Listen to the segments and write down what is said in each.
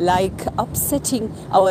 like upsetting our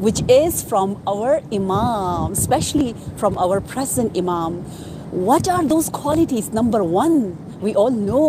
which is from our Imam, especially from our present Imam. What are those qualities? Number 1, we all know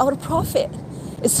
our prophet is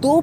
2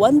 1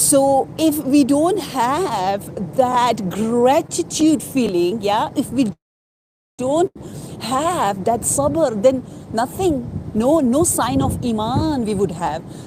So if we don't have that gratitude feeling, if we don't have that sabr, then nothing, no sign of iman we would have.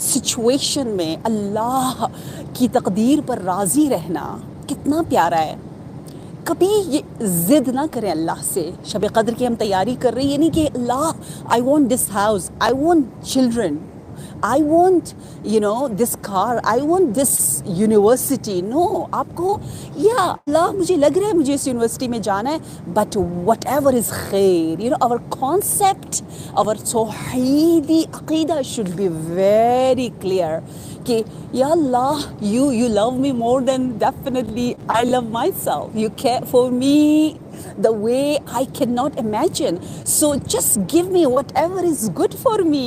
Situation میں اللہ کی تقدیر پر راضی رہنا کتنا پیارا ہے. کبھی یہ ضد نہ کریں اللہ سے. شب قدر کی ہم تیاری کر رہے ہیں، یہ نہیں کہ اللہ I want this house, I want children, I want this car, I want this university. No, آپ کو یا اللہ مجھے لگ رہا ہے مجھے اس یونیورسٹی میں جانا ہے، بٹ وٹ ایور از خیر. آور کانسیپٹ، آور توحیدی عقیدہ شوڈ بی ویری کلیئر کہ یا اللہ you love me more than definitely I love myself. You care for me the way I cannot imagine. So just give me whatever is good for me.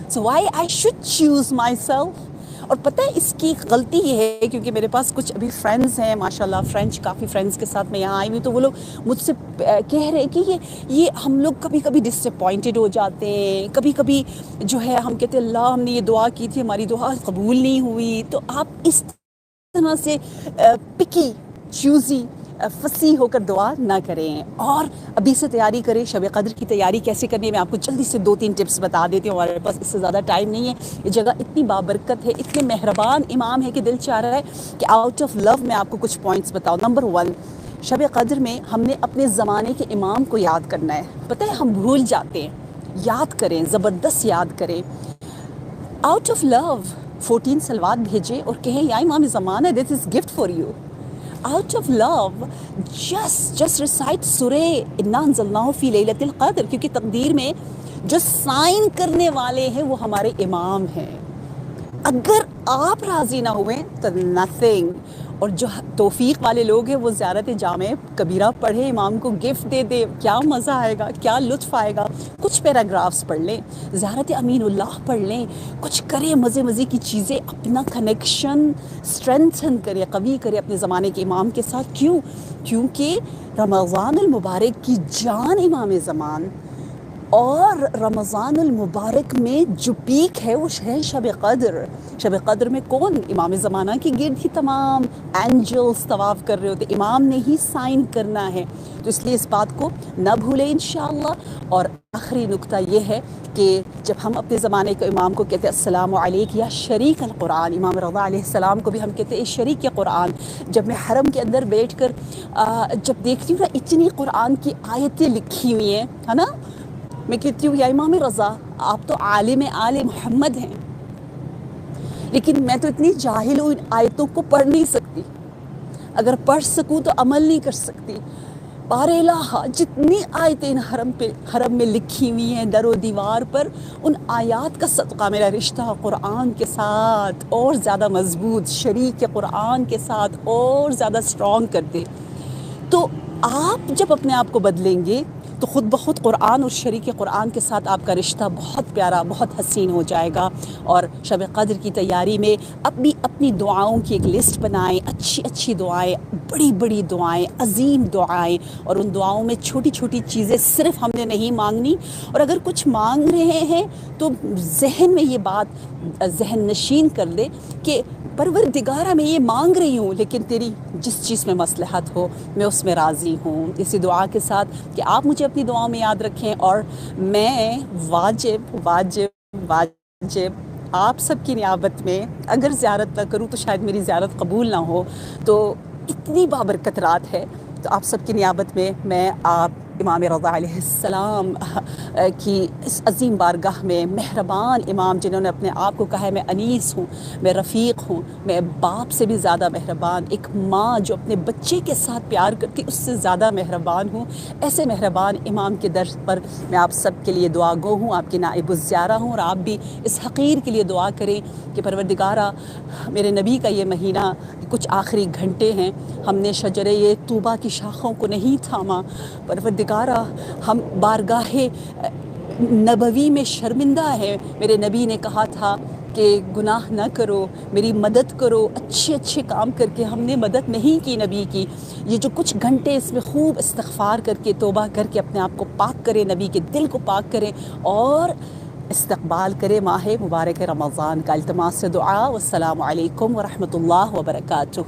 So why I should choose myself? اور پتہ ہے اس کی غلطی یہ ہے کیونکہ میرے پاس کچھ ابھی فرینڈز ہیں ماشاءاللہ، کافی فرینڈز کے ساتھ میں یہاں آئی ہوئی، تو وہ لوگ مجھ سے کہہ رہے ہیں کہ یہ ہم لوگ کبھی کبھی ڈس اپوائنٹڈ ہو جاتے ہیں، کبھی کبھی جو ہے ہم کہتے ہیں اللہ ہم نے یہ دعا کی تھی ہماری دعا قبول نہیں ہوئی. تو آپ اس طرح سے پکی چوزی فصیح ہو کر دعا نہ کریں، اور ابھی سے تیاری کریں. شب قدر کی تیاری کیسے کرنی ہے میں آپ کو جلدی سے 2-3 ٹپس بتا دیتی ہوں، ہمارے پاس اس سے زیادہ ٹائم نہیں ہے. یہ جگہ اتنی بابرکت ہے، اتنے مہربان امام ہے کہ دل چاہ رہا ہے کہ آؤٹ آف لو میں آپ کو کچھ پوائنٹس بتاؤں. نمبر 1، شب قدر میں ہم نے اپنے زمانے کے امام کو یاد کرنا ہے. پتہ ہے ہم بھول جاتے ہیں، یاد کریں، زبردست یاد کریں. آؤٹ آف لو 14 سلوات بھیجیں اور کہیں یا امام زمانہ this is gift for you. out of love just recite سورہ انا انزلناہ فی لیلۃ القدر، کیونکہ تقدیر میں جو سائن کرنے والے ہیں وہ ہمارے امام ہیں. اگر آپ راضی نہ ہوئے تو nothing. اور جو توفیق والے لوگ ہیں وہ زیارت جامع کبیرہ پڑھے، امام کو گفٹ دے دے، کیا مزہ آئے گا، کیا لطف آئے گا. کچھ پیراگرافز پڑھ لیں، زیارت امین اللہ پڑھ لیں، کچھ کریں مزے کی چیزیں، اپنا کنیکشن اسٹرینتھن کریں، قوی کریں اپنے زمانے کے امام کے ساتھ. کیونکہ رمضان المبارک کی جان امام زمان، اور رمضان المبارک میں جو پیک ہے وہ ہے شب قدر. شب قدر میں کون؟ امام زمانہ کی گرد ہی تمام اینجلز طواف کر رہے ہوتے، امام نے ہی سائن کرنا ہے. تو اس لیے اس بات کو نہ بھولیں انشاءاللہ. اور آخری نکتہ یہ ہے کہ جب ہم اپنے زمانے کے امام کو کہتے ہیں السلام علیک یا شریک القرآن، امام رضا علیہ السلام کو بھی ہم کہتے ہیں شریک قرآن. جب میں حرم کے اندر بیٹھ کر جب دیکھتی ہوں نا اتنی قرآن کی آیتیں لکھی ہوئی ہیں، ہے نا، میں کہتی ہوں یا امام رضا آپ تو عالم آل محمد ہیں، لیکن میں تو اتنی جاہل ہوں ان آیتوں کو پڑھ نہیں سکتی. اگر پڑھ سکوں تو عمل نہیں کر سکتی. بار الہ جتنی آیتیں حرم میں لکھی ہوئی ہیں در و دیوار پر، ان آیات کا صدقہ میرا رشتہ قرآن کے ساتھ اور زیادہ مضبوط، شریک قرآن کے ساتھ اور زیادہ اسٹرانگ کر دے. تو آپ جب اپنے آپ کو بدلیں گے تو خود بخود قرآن اور شریک قرآن کے ساتھ آپ کا رشتہ بہت پیارا، بہت حسین ہو جائے گا. اور شب قدر کی تیاری میں اپنی دعاؤں کی ایک لسٹ بنائیں، اچھی دعائیں، بڑی دعائیں، عظیم دعائیں. اور ان دعاؤں میں چھوٹی چیزیں صرف ہم نے نہیں مانگنی. اور اگر کچھ مانگ رہے ہیں تو ذہن میں یہ بات ذہن نشین کر لے کہ پروردگارہ میں یہ مانگ رہی ہوں، لیکن تیری جس چیز میں مصلحت ہو میں اس میں راضی ہوں. اسی دعا کے ساتھ کہ آپ مجھے اپنی دعاؤں میں یاد رکھیں، اور میں واجب آپ سب کی نیابت میں اگر زیارت نہ کروں تو شاید میری زیارت قبول نہ ہو. تو اتنی بابرکت رات ہے، تو آپ سب کی نیابت میں آپ امام رضا علیہ السلام کی اس عظیم بارگاہ میں مہربان امام جنہوں نے اپنے آپ کو کہا ہے میں انیس ہوں، میں رفیق ہوں، میں باپ سے بھی زیادہ مہربان، ایک ماں جو اپنے بچے کے ساتھ پیار کرتی اس سے زیادہ مہربان ہوں، ایسے مہربان امام کے در پر میں آپ سب کے لیے دعا گو ہوں، آپ کی نائب الزیارہ ہوں. اور آپ بھی اس حقیر کے لیے دعا کریں کہ پروردگارہ میرے نبی کا یہ مہینہ کچھ آخری گھنٹے ہیں، ہم نے شجرے طوبہ کی شاخوں کو نہیں تھاما. پروردگارہ ہم بارگاہ نبوی میں شرمندہ ہیں. میرے نبی نے کہا تھا کہ گناہ نہ کرو، میری مدد کرو. اچھے کام کر کے ہم نے مدد نہیں کی نبی کی. یہ جو کچھ گھنٹے اس میں خوب استغفار کر کے توبہ کر کے اپنے آپ کو پاک کریں، نبی کے دل کو پاک کریں اور استقبال کرے ماہ مبارک رمضان کا. التماس سے دعا. والسلام علیکم ورحمۃ اللہ وبرکاتہ.